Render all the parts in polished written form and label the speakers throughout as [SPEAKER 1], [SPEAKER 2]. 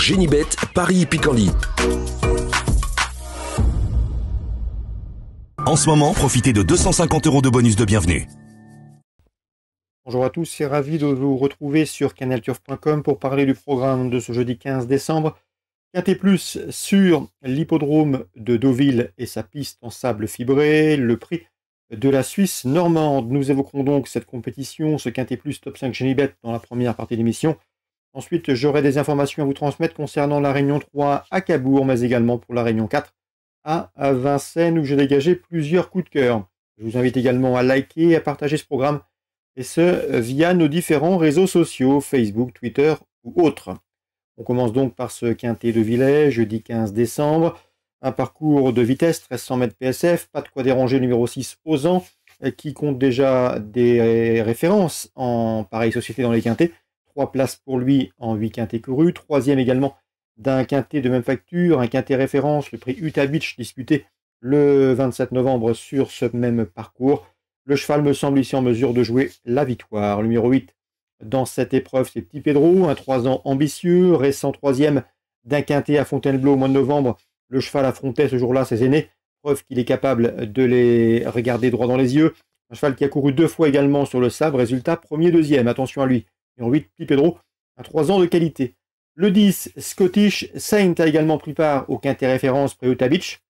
[SPEAKER 1] Génibet, Paris Picardie. En ce moment, profitez de 250 € de bonus de bienvenue.
[SPEAKER 2] Bonjour à tous, c'est ravi de vous retrouver sur canalturf.com pour parler du programme de ce jeudi 15 décembre. Quintet Plus sur l'hippodrome de Deauville et sa piste en sable fibré, le prix de la Suisse normande. Nous évoquerons donc cette compétition, ce Quintet Plus Top 5 Génibet dans la première partie de l'émission. Ensuite, j'aurai des informations à vous transmettre concernant la Réunion 3 à Cabourg, mais également pour la Réunion 4 à Vincennes, où j'ai dégagé plusieurs coups de cœur. Je vous invite également à liker et à partager ce programme, et ce, via nos différents réseaux sociaux, Facebook, Twitter ou autres. On commence donc par ce Quintet de Villers, jeudi 15 décembre. Un parcours de vitesse, 1300 mètres PSF, pas de quoi déranger numéro 6, Ozan, qui compte déjà des références en pareille société dans les quintets. 3 places pour lui en 8 quintets courus. Troisième également d'un quintet de même facture, un quintet référence, le prix Utah Beach, disputé le 27 novembre sur ce même parcours. Le cheval me semble ici en mesure de jouer la victoire. Le numéro 8 dans cette épreuve, c'est Petit Pedro, un 3 ans ambitieux, récent troisième d'un quintet à Fontainebleau au mois de novembre. Le cheval affrontait ce jour-là ses aînés, preuve qu'il est capable de les regarder droit dans les yeux. Un cheval qui a couru 2 fois également sur le sabre, résultat premier, deuxième, attention à lui. Numéro 8, Petit Pedro, un 3 ans de qualité. Le 10, Scottish Saint, a également pris part au quintet référence près Utah Beach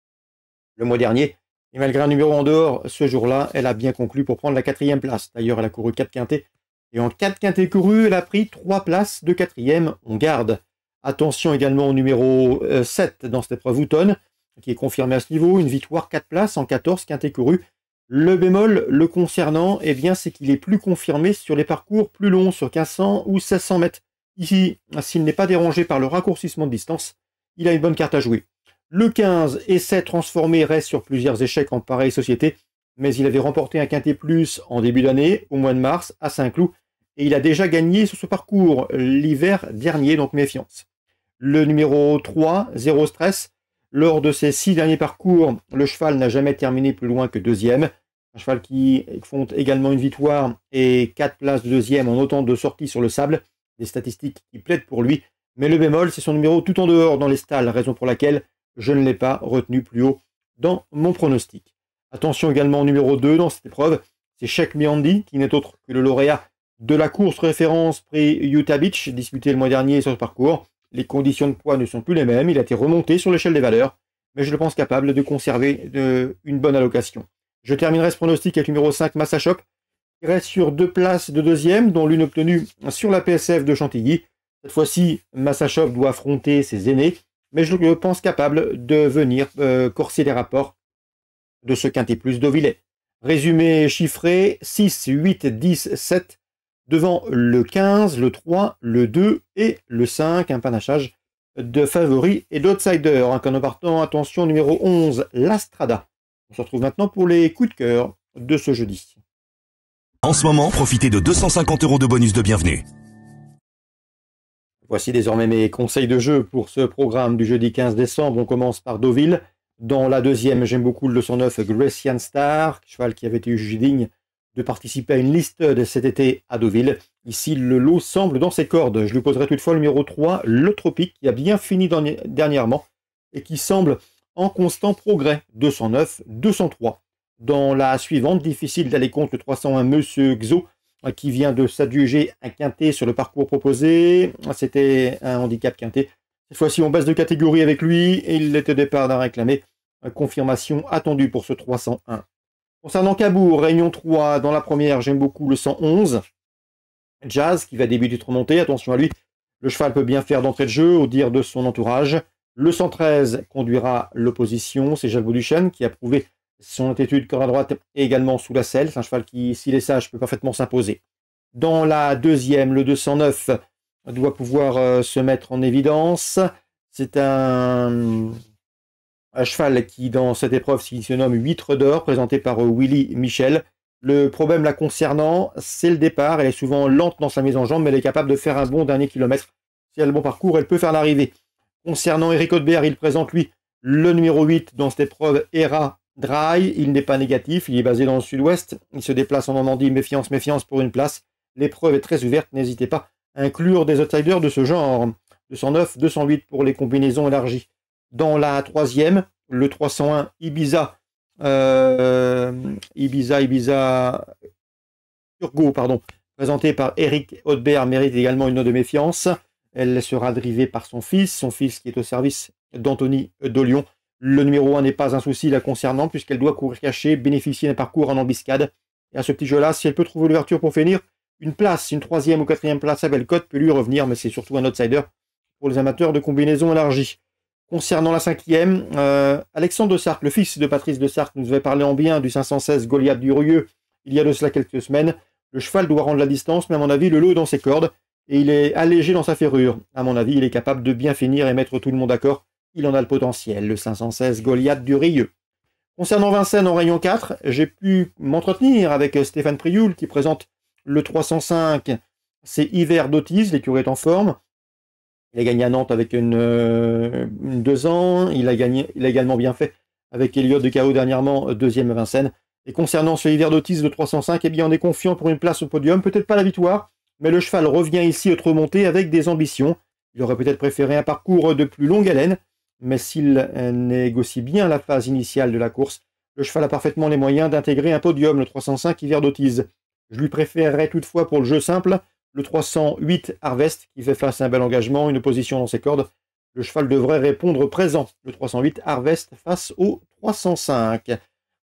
[SPEAKER 2] le mois dernier. Et malgré un numéro en dehors, ce jour-là, elle a bien conclu pour prendre la 4e place. D'ailleurs, elle a couru 4 quintets. Et en 4 quintets courus, elle a pris 3 places de 4e. On garde. Attention également au numéro 7 dans cette épreuve Wooton, qui est confirmé à ce niveau. Une victoire 4 places en 14 quintets courus. Le bémol le concernant, eh bien, c'est qu'il est plus confirmé sur les parcours plus longs, sur 1500 ou 1600 mètres. Ici, s'il n'est pas dérangé par le raccourcissement de distance, il a une bonne carte à jouer. Le 15, essai transformé, reste sur plusieurs échecs en pareille société, mais il avait remporté un quintet plus en début d'année, au mois de mars, à Saint-Cloud, et il a déjà gagné sur ce parcours l'hiver dernier, donc méfiance. Le numéro 3, Zéro Stress, lors de ses 6 derniers parcours, le cheval n'a jamais terminé plus loin que 2e. Un cheval qui compte également une victoire et 4 places de 2e en autant de sorties sur le sable. Des statistiques qui plaident pour lui. Mais le bémol, c'est son numéro tout en dehors dans les stalles, raison pour laquelle je ne l'ai pas retenu plus haut dans mon pronostic. Attention également au numéro 2 dans cette épreuve, c'est Sheikh Miandi, qui n'est autre que le lauréat de la course référence prix Utah Beach, disputée le mois dernier sur ce parcours. Les conditions de poids ne sont plus les mêmes, il a été remonté sur l'échelle des valeurs, mais je le pense capable de conserver une bonne allocation. Je terminerai ce pronostic avec le numéro 5, Massachop, qui reste sur 2 places de 2e, dont l'une obtenue sur la PSF de Chantilly. Cette fois-ci, Massachop doit affronter ses aînés, mais je le pense capable de venir corser les rapports de ce Quintet Plus Deauvillais. Résumé chiffré, 6, 8, 10, 7, devant le 15, le 3, le 2 et le 5, un panachage de favoris et d'outsiders. Un canon partant, attention, numéro 11, l'Astrada. On se retrouve maintenant pour les coups de cœur de ce jeudi.
[SPEAKER 1] En ce moment, profitez de 250 € de bonus de bienvenue.
[SPEAKER 2] Voici désormais mes conseils de jeu pour ce programme du jeudi 15 décembre. On commence par Deauville. Dans la deuxième, j'aime beaucoup le 209 Grecian Star, cheval qui avait été jugé digne de participer à une liste de cet été à Deauville. Ici, le lot semble dans ses cordes. Je lui poserai toutefois le numéro 3, le Tropique, qui a bien fini dernièrement et qui semble en constant progrès. 209, 203. Dans la suivante, difficile d'aller contre le 301 Monsieur Xo, qui vient de s'adjuger un quintet sur le parcours proposé. C'était un handicap quintet. Cette fois-ci, on baisse de catégorie avec lui et il est au départ d'un réclamé. Confirmation attendue pour ce 301. Concernant Cabourg, Réunion 3, dans la première, j'aime beaucoup le 111. Jazz, qui va débuter de remonter, attention à lui. Le cheval peut bien faire d'entrée de jeu, au dire de son entourage. Le 113 conduira l'opposition, c'est Jacques Bauduchesne, qui a prouvé son attitude corps à droite et également sous la selle. C'est un cheval qui, s'il est sage, peut parfaitement s'imposer. Dans la deuxième, le 209 doit pouvoir se mettre en évidence. C'est un cheval qui, dans cette épreuve, se nomme 8 d'or, présenté par Willy Michel. Le problème la concernant, c'est le départ. Elle est souvent lente dans sa mise en jambe, mais elle est capable de faire un bon dernier kilomètre. Si elle a le bon parcours, elle peut faire l'arrivée. Concernant Eric Hautebert, il présente, lui, le numéro 8 dans cette épreuve, Era Dry. Il n'est pas négatif, il est basé dans le sud-ouest. Il se déplace en Normandie, méfiance pour une place. L'épreuve est très ouverte, n'hésitez pas à inclure des outsiders de ce genre. 209, 208 pour les combinaisons élargies. Dans la troisième, le 301 Ibiza Turgot, présenté par Eric Haudebert, mérite également une note de méfiance. Elle sera drivée par son fils qui est au service d'Anthony Dolion. Le numéro 1 n'est pas un souci la concernant, puisqu'elle doit courir cachée, bénéficier d'un parcours en embuscade. Et à ce petit jeu-là, si elle peut trouver l'ouverture pour finir, une troisième ou quatrième place à belle cote peut lui revenir, mais c'est surtout un outsider pour les amateurs de combinaisons élargies. Concernant la cinquième, Alexandre de Sarthe, le fils de Patrice de Sarthe, nous avait parlé en bien du 516 Goliath du Rieux il y a de cela quelques semaines. Le cheval doit rendre la distance, mais à mon avis, le lot est dans ses cordes, et il est allégé dans sa ferrure. À mon avis, il est capable de bien finir et mettre tout le monde d'accord. Il en a le potentiel, le 516 Goliath du Rieux. Concernant Vincennes en rayon 4, j'ai pu m'entretenir avec Stéphane Prioul qui présente le 305. C'est Hiver d'Autise, l'écurie est en forme. Il a gagné à Nantes avec une 2 ans. Il a également bien fait avec Elliott de Cao dernièrement, deuxième à Vincennes. Et concernant ce Hiver d'Autise de 305, eh bien on est confiant pour une place au podium. Peut-être pas la victoire, mais le cheval revient ici être remonté avec des ambitions. Il aurait peut-être préféré un parcours de plus longue haleine, mais s'il négocie bien la phase initiale de la course, le cheval a parfaitement les moyens d'intégrer un podium, le 305 Hiver d'Autise. Je lui préférerais toutefois pour le jeu simple, le 308 Harvest, qui fait face à un bel engagement, une position dans ses cordes. Le cheval devrait répondre présent, le 308 Harvest face au 305.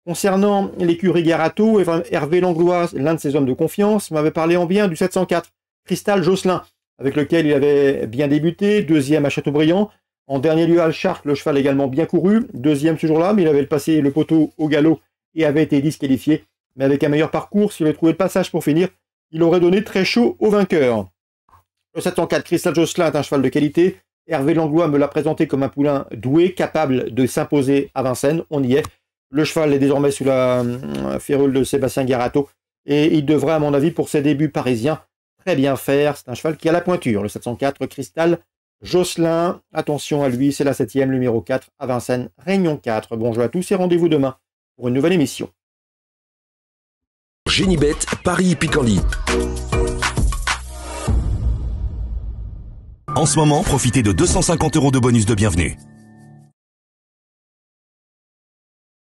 [SPEAKER 2] Concernant l'écurie Garato, Hervé Langlois, l'un de ses hommes de confiance, m'avait parlé en bien du 704 Cristal Josselin, avec lequel il avait bien débuté, deuxième à Châteaubriand. En dernier lieu à Alchart, le cheval également bien couru, deuxième ce jour-là, mais il avait passé le poteau au galop et avait été disqualifié. Mais avec un meilleur parcours, s'il avait trouvé le passage pour finir, il aurait donné très chaud au vainqueur. Le 704 Cristal Josselin est un cheval de qualité. Hervé Langlois me l'a présenté comme un poulain doué, capable de s'imposer à Vincennes. On y est. Le cheval est désormais sous la férule de Sébastien Garato. Et il devrait, à mon avis, pour ses débuts parisiens, très bien faire. C'est un cheval qui a la pointure. Le 704 Cristal Josselin. Attention à lui, c'est la 7e, numéro 4 à Vincennes, Réunion 4. Bonjour à tous et rendez-vous demain pour une nouvelle émission.
[SPEAKER 1] Génibet, Paris Picardie. En ce moment, profitez de 250 € de bonus de bienvenue.